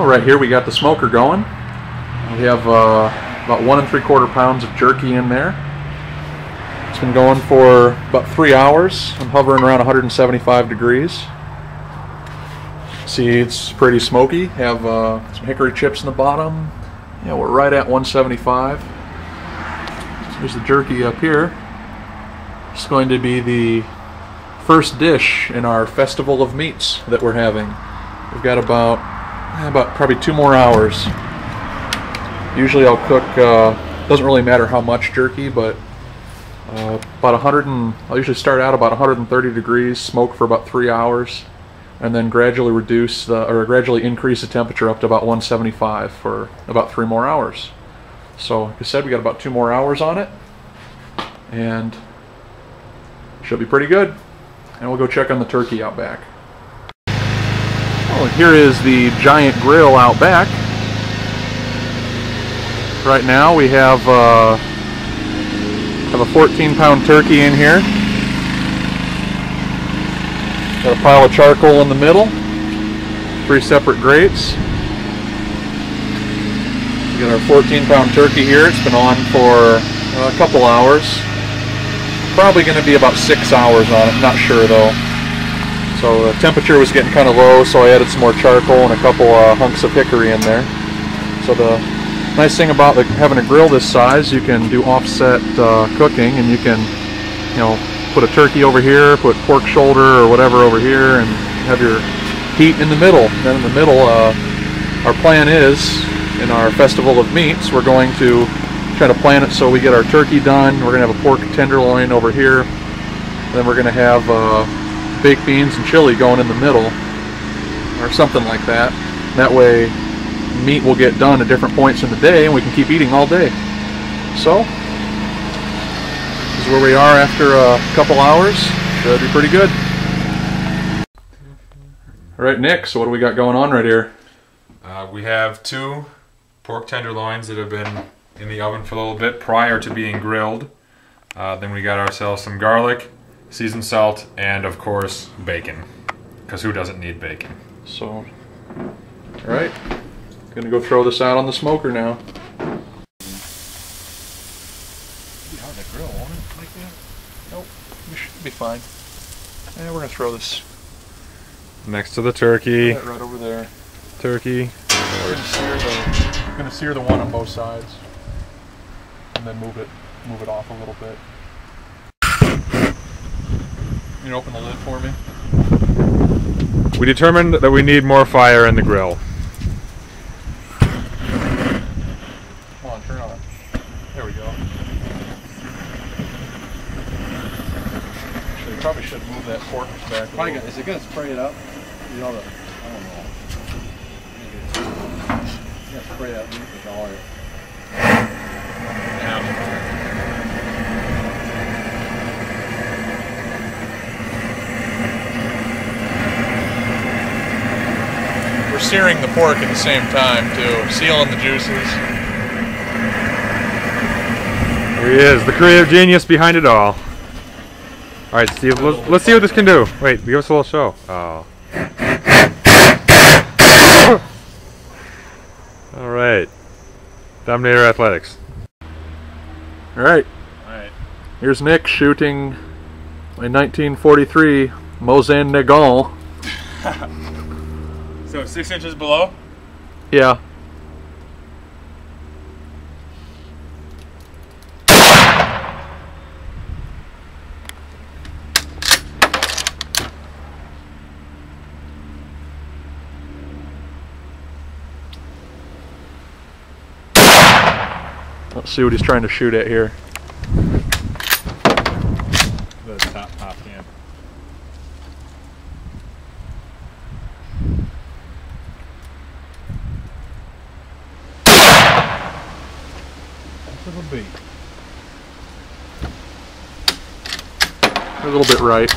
Well, right here we got the smoker going. We have about 1 3/4 pounds of jerky in there. It's been going for about 3 hours. I'm hovering around 175 degrees. See, it's pretty smoky. Have some hickory chips in the bottom. Yeah, we're right at 175. There's the jerky up here. It's going to be the first dish in our festival of meats that we're having. We've got about probably 2 more hours. Usually I'll cook, doesn't really matter how much jerky, but about I'll usually start out about 130 degrees, smoke for about 3 hours, and then gradually gradually increase the temperature up to about 175 for about 3 more hours. So, like I said, we got about 2 more hours on it, and should be pretty good. And we'll go check on the turkey out back. Well, here is the giant grill out back. Right now we have a 14-pound turkey in here. Got a pile of charcoal in the middle. 3 separate grates. We got our 14-pound turkey here. It's been on for a couple hours. Probably going to be about 6 hours on it. Not sure though. So the temperature was getting kind of low, so I added some more charcoal and a couple hunks of hickory in there. So the nice thing about having a grill this size, you can do offset cooking, and you can, put a turkey over here, put pork shoulder or whatever over here, and have your heat in the middle. Then in the middle, our plan is, in our festival of meats, we're going to try to plan it so we get our turkey done. We're going to have a pork tenderloin over here. Then we're going to have baked beans and chili going in the middle, or something like that. That way meat will get done at different points in the day and we can keep eating all day. So this is where we are after a couple hours. Should be pretty good. Alright, Nick, so what do we got going on right here? We have 2 pork tenderloins that have been in the oven for a little bit prior to being grilled. Then we got ourselves some garlic, seasoned salt, and of course bacon, because who doesn't need bacon? So, alright, gonna go throw this out on the smoker now. Be hard to grill, won't it, like that? Nope, we should be fine. Yeah, we're gonna throw this next to the turkey. Right over there. Turkey. We're gonna sear the one on both sides, and then move it off a little bit. You can open the lid for me? We determined that we need more fire in the grill. Come on, turn on it. There we go. Actually, you probably should move that pork back. Is it going to spray it up? I don't know. You got to spray that meat with oil. We're searing the pork at the same time too, sealing the juices. Here he is, the creative genius behind it all. Alright, Steve, let's see what this can do. Wait, give us a little show. Oh. Alright. Dominator Athletics. Alright. Here's Nick shooting a 1943 Mosin Nagant. So 6 inches below? Yeah. Let's see what he's trying to shoot at here. The top can. Little beat. A little bit right.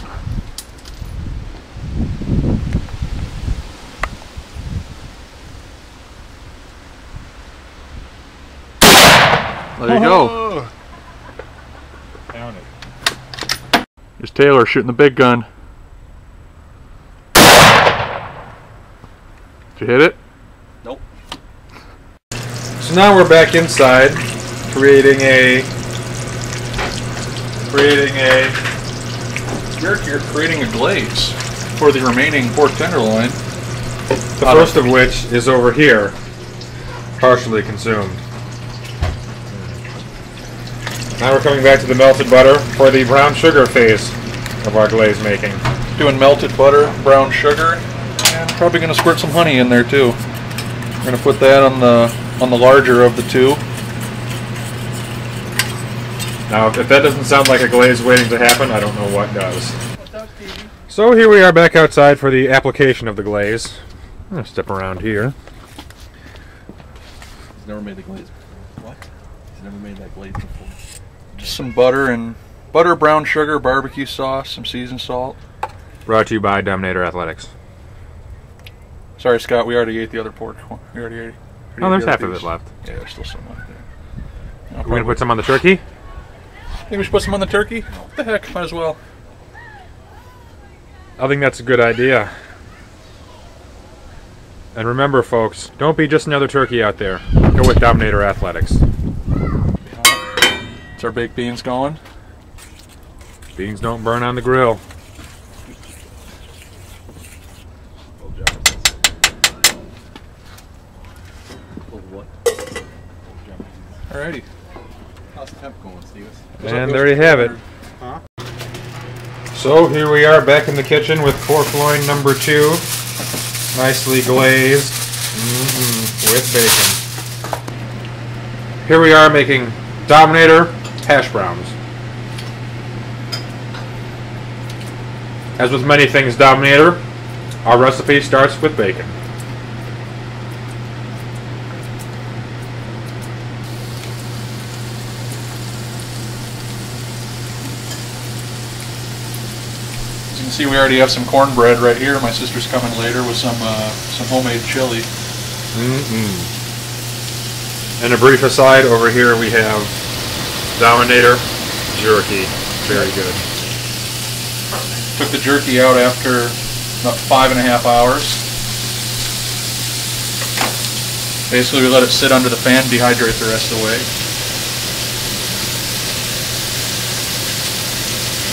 There you go. Found it. Here's Taylor shooting the big gun. Did you hit it? Nope. So now we're back inside, creating a You're creating a glaze for the remaining pork tenderloin. the first of which is over here, partially consumed. Now we're coming back to the melted butter for the brown sugar phase of our glaze making. Doing melted butter, brown sugar, and probably going to squirt some honey in there too. We're going to put that on the larger of the two. Now, if that doesn't sound like a glaze waiting to happen, I don't know what does. So here we are back outside for the application of the glaze. I'm going to step around here. He's never made the glaze. What? He's never made that glaze before. Just some butter and brown sugar, barbecue sauce, some seasoned salt. Brought to you by Dominator Athletics. Sorry, Scott, we already ate the other pork. We already ate. Oh, there's half of it left. Yeah, there's still some left there. We're going to put some on the turkey? Think we should put some on the turkey? What the heck, might as well. I think that's a good idea. And remember, folks, don't be just another turkey out there. Go with Dominator Athletics. Is our baked beans going? Beans don't burn on the grill. Alrighty. How's the temp going, Steve? And there you have it. Huh? So here we are back in the kitchen with pork loin number 2. Nicely glazed with bacon. Here we are making Dominator hash browns. As with many things Dominator, our recipe starts with bacon. As you can see, we already have some cornbread right here. My sister's coming later with some homemade chili. And a brief aside, over here we have Dominator jerky. Very good. Took the jerky out after about 5.5 hours. Basically, we let it sit under the fan, dehydrate the rest of the way.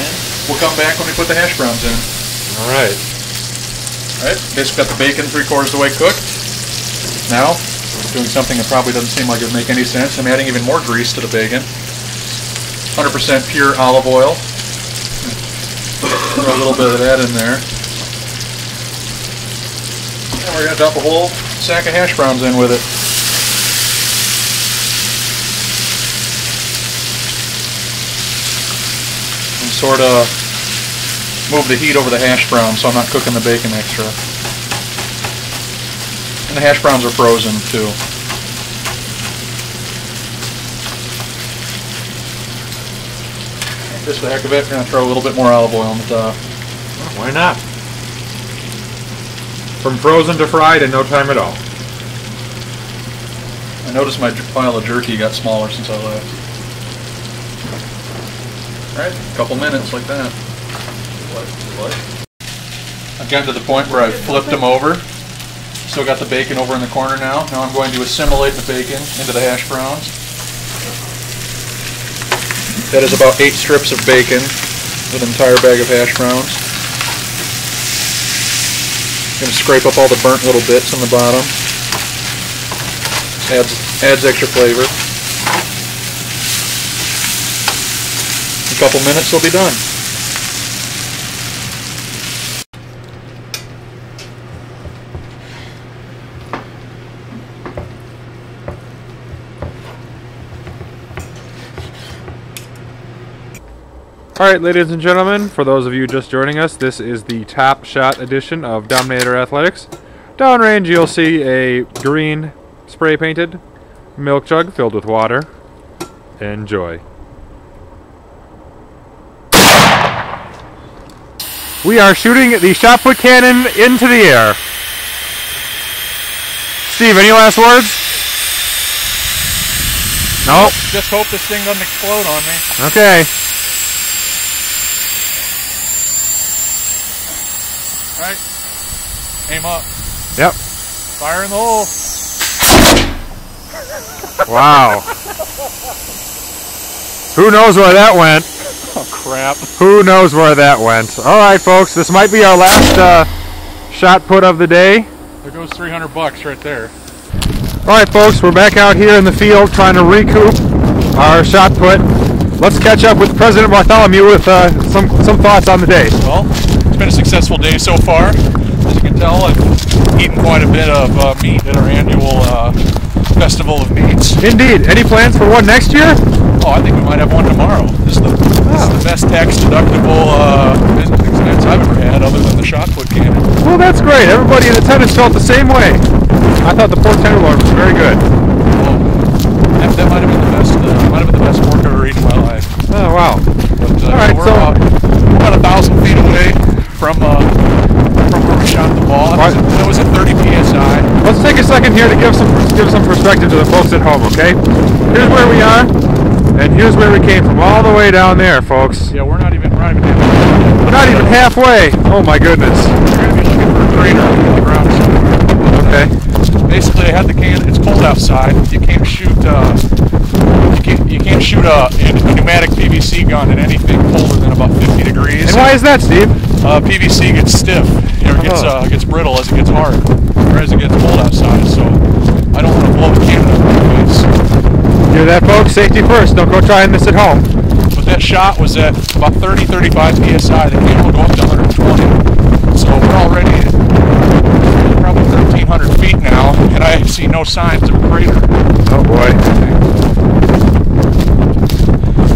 And we'll come back when we put the hash browns in. Alright. Alright, basically got the bacon 3/4 the way cooked. Now, doing something that probably doesn't seem like it would make any sense. I'm adding even more grease to the bacon. 100% pure olive oil. Throw a little bit of that in there. And we're going to dump a whole sack of hash browns in with it. And sort of move the heat over the hash browns so I'm not cooking the bacon extra. And the hash browns are frozen too. Just for the heck of it, we're going to throw a little bit more olive oil on the top. Why not? From frozen to fried in no time at all. I noticed my pile of jerky got smaller since I left. Alright, a couple minutes like that. I've gotten to the point where I've flipped them over. Still got the bacon over in the corner now. Now I'm going to assimilate the bacon into the hash browns. That is about 8 strips of bacon with an entire bag of hash browns. Going to scrape up all the burnt little bits on the bottom. Adds extra flavor. In a couple minutes they'll be done. Alright, ladies and gentlemen, for those of you just joining us, this is the Top Shot edition of Dominator Athletics. Downrange, you'll see a green spray-painted milk jug filled with water. Enjoy. We are shooting the shot put cannon into the air. Steve, any last words? No? Just hope this thing doesn't explode on me. Okay. Alright, aim up. Yep. Fire in the hole. Wow. Who knows where that went? Oh crap. Who knows where that went? All right, folks, this might be our last shot put of the day. There goes $300 right there. All right, folks, we're back out here in the field trying to recoup our shot put. Let's catch up with President Bartholomew with some thoughts on the day. Well, it's been a successful day so far. As you can tell, I've eaten quite a bit of meat at our annual Festival of Meats. Indeed. Any plans for one next year? Oh, I think we might have one tomorrow. This is the best tax-deductible business expense I've ever had, other than the shot put cannon. Well, that's great. Everybody in attendance felt the same way. I thought the pork tenderloin was very good. Well, that might have been the best. Might have been the best pork I've ever eaten in my life. Oh wow! But, all right, we're about 1,000 feet away from where we shot the ball. That was at 30 psi. Let's take a second here to give some perspective to the folks at home. Okay, here's where we are, and here's where we came from, all the way down there, folks. Yeah, we're not even halfway. We're not even halfway. Oh my goodness! We're gonna be looking for a crater on the ground somewhere. Okay. Basically, I had the can. It's cold outside. You can't shoot. You can't shoot a pneumatic PVC gun at anything colder than about 50 degrees. And why is that, Steve? PVC gets stiff. Gets brittle as it gets hard, or as it gets cold outside. So I don't want to blow the cannon up in my face. Hear that, folks? Safety first. Don't go trying this at home. But that shot was at about 30, 35 psi. The cannon will go up to 120. So we're already at probably 1,300 feet now, and I see no signs of a crater. Oh boy.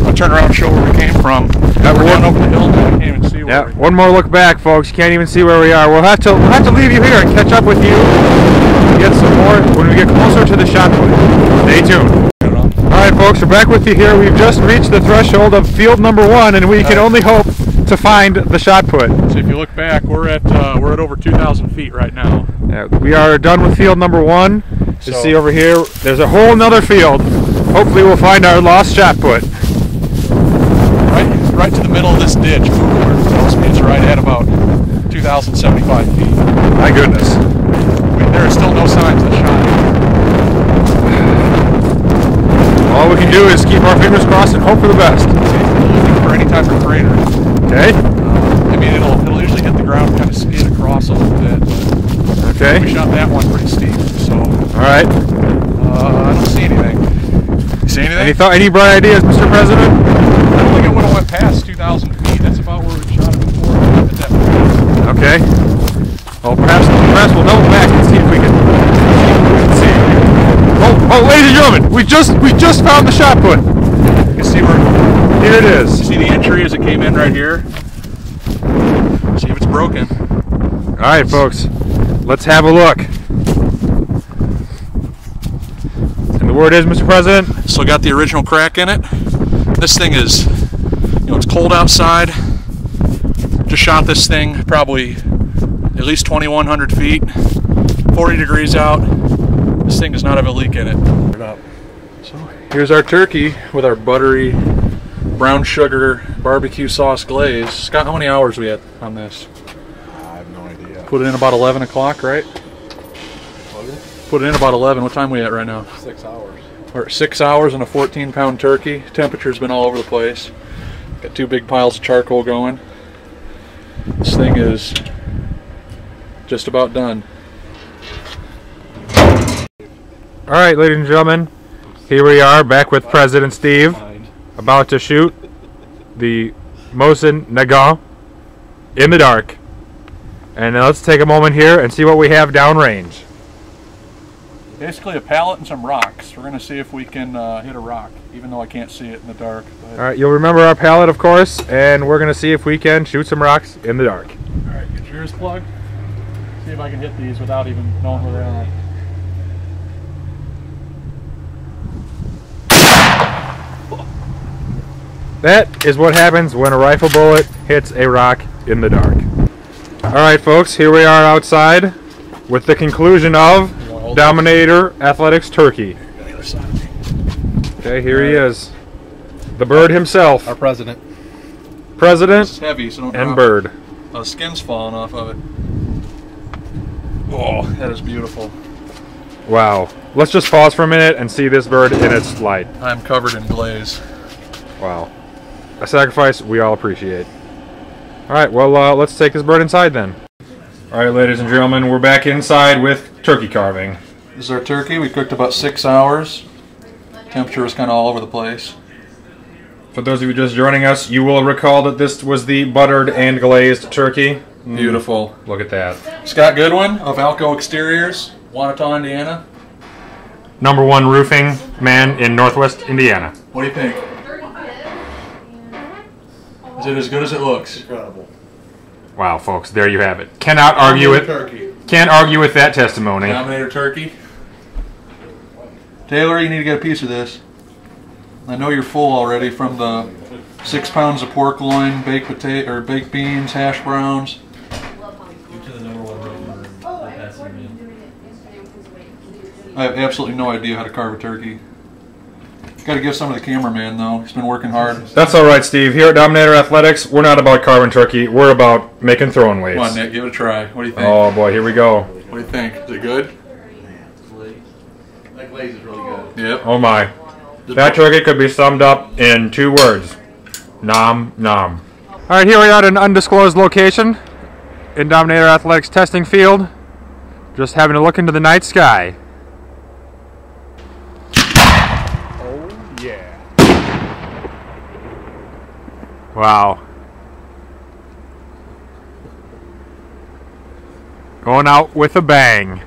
I'll turn around and show where we came from. We're down over the hill now. I can't even see where. Yeah, one more look back, folks. You can't even see where we are. We'll have to leave you here and catch up with you. Get some more when we get closer to the shot put. Stay tuned. All right, folks, we're back with you here. We've just reached the threshold of field number 1, and we can only hope to find the shot put. So if you look back, we're at over 2,000 feet right now. Yeah, we are done with field number 1. You see over here, there's a whole nother field. Hopefully, we'll find our lost shot put. Right to the middle of this ditch. Google tells me it's right at about 2,075 feet. My goodness. There are still no signs of the shot. All we can do is keep our fingers crossed and hope for the best. Looking for any type of crater. Okay. I mean, it'll usually hit the ground, kind of skid across a little bit. But okay. We shot that one pretty steep, so. All right. I don't see anything. You see anything? Any bright ideas, Mr. President? I don't think it would have went past 2,000 feet. That's about where we shot it before. At that point. Okay. Well, perhaps we'll double back and see if we can see. Oh, ladies and gentlemen, we just found the shot put. You can see where. Here it is. You see the entry as it came in right here. See if it's broken. All right, folks. Let's have a look. And the word is, Mr. President. Still got the original crack in it. This thing is, it's cold outside. Just shot this thing probably at least 2,100 feet, 40 degrees out. This thing does not have a leak in it. So here's our turkey with our buttery brown sugar barbecue sauce glaze. Scott, how many hours we had on this? I have no idea. Put it in about 11 o'clock, right? Put it in about 11. What time are we at right now? 6 hours. We're at 6 hours on a 14-pound turkey. Temperature's been all over the place. Got 2 big piles of charcoal going. This thing is just about done. All right, ladies and gentlemen, here we are back with President Steve, about to shoot the Mosin Nagant in the dark. And let's take a moment here and see what we have downrange. Basically a pallet and some rocks. We're going to see if we can hit a rock, even though I can't see it in the dark. All right, you'll remember our pallet, of course, and we're going to see if we can shoot some rocks in the dark. All right, get your ears plugged. See if I can hit these without even knowing where they're at. That is what happens when a rifle bullet hits a rock in the dark. Alright folks, here we are outside with the conclusion of Dominator Athletics Turkey. Okay, here he is. The bird himself. Our president. President It's heavy, so don't and drop bird. it. The skin's falling off of it. Oh, that is beautiful. Wow. Let's just pause for a minute and see this bird in its light. I'm covered in glaze. Wow. A sacrifice we all appreciate. Alright, well, let's take this bird inside then. Alright, ladies and gentlemen, we're back inside with turkey carving. This is our turkey. We cooked about 6 hours. Temperature was kind of all over the place. For those of you just joining us, you will recall that this was the buttered and glazed turkey. Beautiful. Look at that. Scott Goodwin of Alco Exteriors, Wanata, Indiana. #1 roofing man in Northwest Indiana. What do you think? Is it as good as it looks? Incredible. Wow, folks, there you have it. Can't argue with that testimony. Dominator turkey. Taylor, you need to get a piece of this. I know you're full already from the 6 pounds of pork loin, baked potato or baked beans, hash browns. I have absolutely no idea how to carve a turkey. Got to give some to the cameraman though. He's been working hard. That's all right, Steve. Here at Dominator Athletics, we're not about carving turkey. We're about making throwing weights. Come on, Nick, give it a try. What do you think? Oh boy, here we go. What do you think? Is it good? That glaze is really good. Yep. Oh my. That turkey could be summed up in 2 words. Nom nom. Alright, here we are at an undisclosed location in Dominator Athletics testing field. Just having a look into the night sky. Oh yeah. Wow. Going out with a bang.